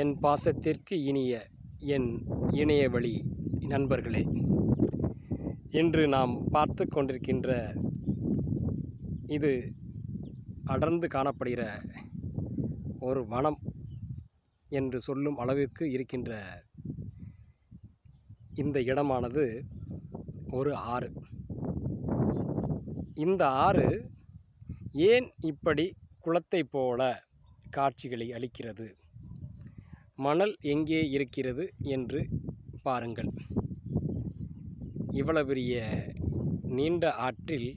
என் பாசத்திற்கு இனிய என் இணையவழி நண்பர்களே, இன்று நாம் பார்த்து கொண்டிருக்கின்ற இது அடர்ந்து காணப்படுகிற ஒரு வனம் என்று சொல்லும் அளவிற்கு இருக்கின்ற இந்த இடமானது ஒரு ஆறு. இந்த ஆறு ஏன் இப்படி குளத்தை போல காட்சிகளை அளிக்கிறது? மணல் எங்கே இருக்கிறது என்று பாருங்கள். இவ்வளவு பெரிய நீண்ட ஆற்றில்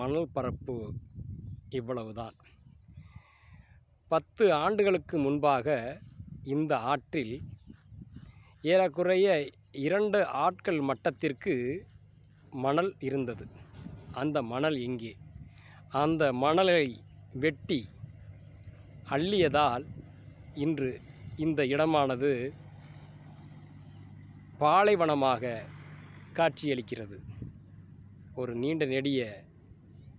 மணல் பரப்பு இவ்வளவுதான். 10 ஆண்டுகளுக்கு முன்பாக இந்த ஆற்றில் ஏறக்குறைய 2 ஆட்கள் மட்டத்திற்கு மணல் இருந்தது. அந்த மணல் எங்கே? அந்த மணலை வெட்டி அள்ளியதால் இன்று இந்த இடமானது பாலைவனமாக காட்சியளிக்கிறது. ஒரு நீண்ட நெடிய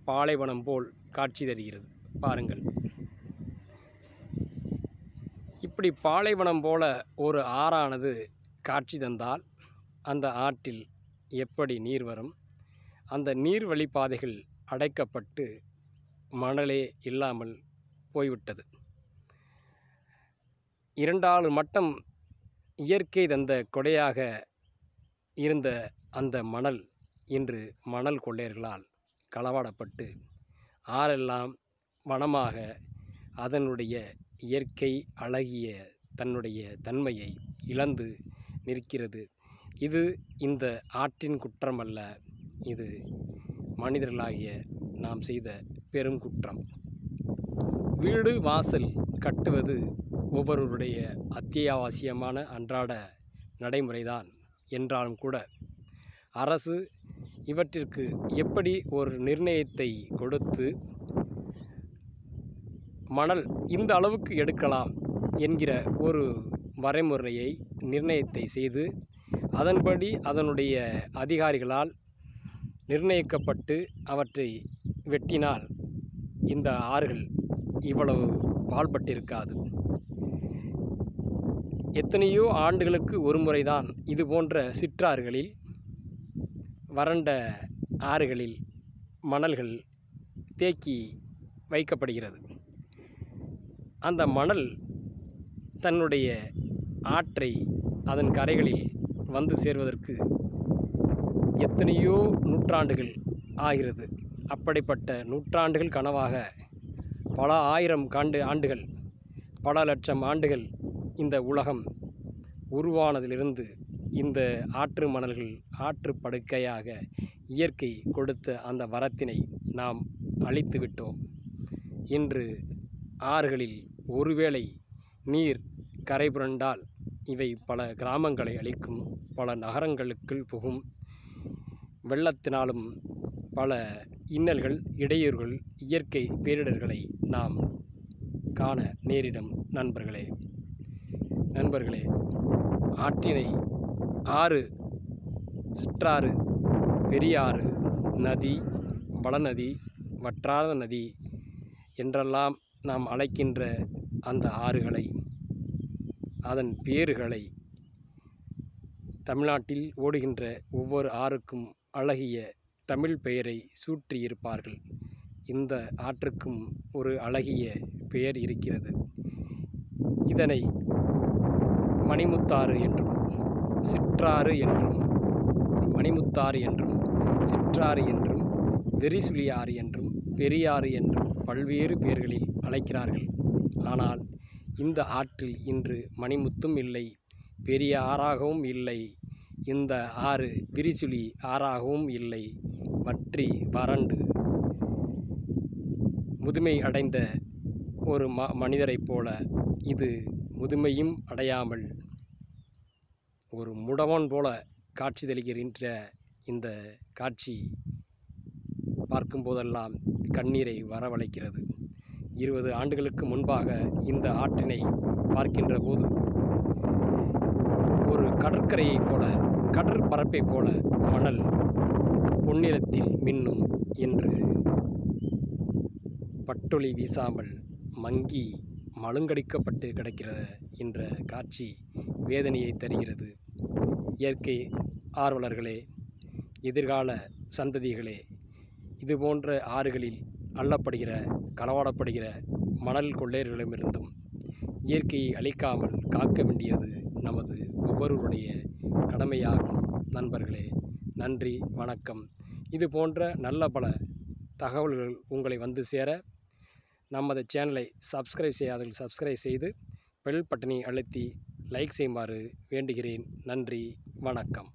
பாலைவனம் போல் காட்சி தருகிறது. பாருங்கள், இப்படி பாலைவனம் போல ஒரு ஆறானது காட்சி தந்தால் அந்த ஆற்றில் எப்படி நீர் வரும்? அந்த நீர் வழிப்பாதைகள் அடைக்கப்பட்டு மணலே இல்லாமல் போய்விட்டது. 2 மட்டம் இயற்கை தந்த கொடையாக இருந்த அந்த மணல் இன்று மணல் கொள்ளையர்களால் களவாடப்பட்டு ஆறெல்லாம் வனமாக அதனுடைய இயற்கை அழகிய தன்னுடைய தன்மையை இழந்து நிற்கிறது. இது இந்த ஆற்றின் குற்றமல்ல, இது மனிதர்களாகிய நாம் செய்த பெரும் குற்றம். வீடு வாசல் கட்டுவது ஒவ்வொருவருடைய அத்தியாவசியமான அன்றாட நடைமுறைதான் என்றாலும் கூட அரசு இவற்றிற்கு எப்படி ஒரு நிர்ணயத்தை கொடுத்து மணல் இந்த அளவுக்கு எடுக்கலாம் என்கிற ஒரு வரைமுறையை நிர்ணயத்தை செய்து அதன்படி அதனுடைய அதிகாரிகளால் நிர்ணயிக்கப்பட்டு அவற்றை வெட்டினால் இந்த ஆறுகள் இவ்வளவு பாழ்பட்டிருக்காது. எத்தனையோ ஆண்டுகளுக்கு ஒரு முறைதான் இது போன்ற சிற்றாறுகளில், வறண்ட ஆறுகளில் மணல்கள் தேக்கி வைக்கப்படுகிறது. அந்த மணல் தன்னுடைய ஆற்றை அதன் கரைகளில் வந்து சேர்வதற்கு எத்தனையோ நூற்றாண்டுகள் ஆகிறது. அப்படிப்பட்ட நூற்றாண்டுகள் கனவாக பல ஆயிரம் ஆண்டுகள், பல லட்சம் ஆண்டுகள் இந்த உலகம் உருவானதிலிருந்து இந்த ஆற்று மணல்கள் ஆற்று படுக்கையாக இயற்கை கொடுத்த அந்த வரத்தினை நாம் அழித்து விட்டோம். இன்று ஆறுகளில் ஒருவேளை நீர் கரை புரண்டால் இவை பல கிராமங்களை அழிக்கும், பல நகரங்களுக்குள் புகும். வெள்ளத்தினாலும் பல இன்னல்கள், இடையூறுகள், இயற்கை பேரிடர்களை நாம் காண நேரிடும். நண்பர்களே, ஆற்றினை ஆறு, சிற்றாறு, பெரியாறு, நதி, வளநதி, வற்றாத நதி என்றெல்லாம் நாம் அழைக்கின்ற அந்த ஆறுகளை, அதன் பேறுகளை, தமிழ்நாட்டில் ஓடுகின்ற ஒவ்வொரு ஆறுக்கும் அழகிய தமிழ் பெயரை சூட்டியிருப்பார்கள். இந்த ஆற்றுக்கும் ஒரு அழகிய பெயர் இருக்கிறது. இதனை மணிமுத்தாறு என்றும், சிற்றாறு என்றும், மணிமுத்தாறு என்றும், சிற்றாறு என்றும், விரிசுழியாறு என்றும், பெரியாறு என்றும் பல்வேறு பெயர்களில் அழைக்கிறார்கள். ஆனால் இந்த ஆற்றில் இன்று மணிமுத்தும் இல்லை, பெரிய ஆறாகவும் இல்லை, இந்த ஆறு விரிசுழி ஆறாகவும் இல்லை. வற்றி வறண்டு முதுமை அடைந்த ஒரு மனிதரைப் போல இது முதுமையும் அடையாமல் ஒரு முடவன் போல காட்சி தருகின்ற இந்த காட்சி பார்க்கும்போதெல்லாம் கண்ணீரை வரவழைக்கிறது. 20 ஆண்டுகளுக்கு முன்பாக இந்த ஆற்றினை பார்க்கின்ற போது ஒரு கடற்கரையைப் போல, கடற்பரப்பைப் போல மணல் பொன்னிறத்தில் மின்னும் என்று பட்டொளி வீசாமல் மங்கி மழுங்கடிக்கப்பட்டு கிடக்கிற என்ற காட்சி வேதனையை தருகிறது. இயற்கை ஆர்வலர்களே, எதிர்கால சந்ததிகளே, இதுபோன்ற ஆறுகளில் அள்ளப்படுகிற களவாடப்படுகிற மணல் கொள்ளையர்களிடமிருந்தும் இயற்கையை அழிக்காமல் காக்க வேண்டியது நமது ஒவ்வொருவருடைய கடமையாகும். நண்பர்களே, நன்றி, வணக்கம். இது போன்ற நல்ல பல தகவல்கள் உங்களை வந்து சேர நமது சேனலை சப்ஸ்கிரைப் செய்யாதவர்கள் சப்ஸ்கிரைப் செய்து பெல் பட்டனை அழுத்தி லைக் செய்யுமாறு வேண்டுகிறேன். நன்றி, வணக்கம்.